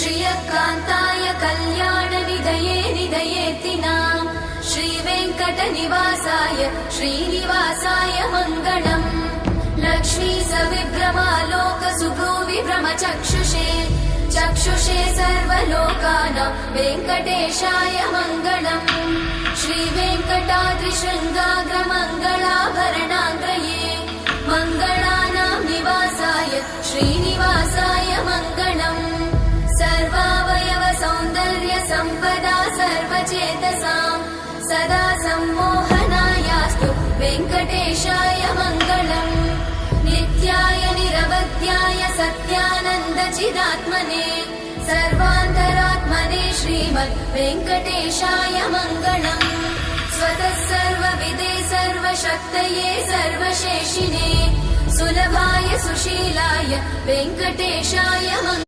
श्रियकान्ताय कल्याणनिधये निधयेतिनाम् श्रीवेङ्कटनिवासाय श्रीनिवासाय मङ्गलम्। लक्ष्मी सविभ्रमालोकसुभ्रूविभ्रमचक्षुषे चक्षुषे सर्वलोकानां वेङ्कटेशाय मङ्गलम्। श्रीवेङ्कटाद्रिशृङ्गाग्रमङ्गलाभरणाङ्गये मङ्गलानां निवासाय श्रीनिवासाय मङ्गलम्। सर्वावयव सौन्दर्य सम्पदा सर्वचेतसां सदा सम्मोहनायास्तु वेङ्कटेशाय मङ्गलम्। नित्याय निरवध्याय सत्यानन्दचिदात्मने सर्वान्तरात्मने श्रीमद् वेङ्कटेशाय मङ्गलम्। स्वतः सर्वविदे सर्वशक्तये सर्वशेषिने सुलभाय सुशीलाय वेङ्कटेशाय मङ्गलम्।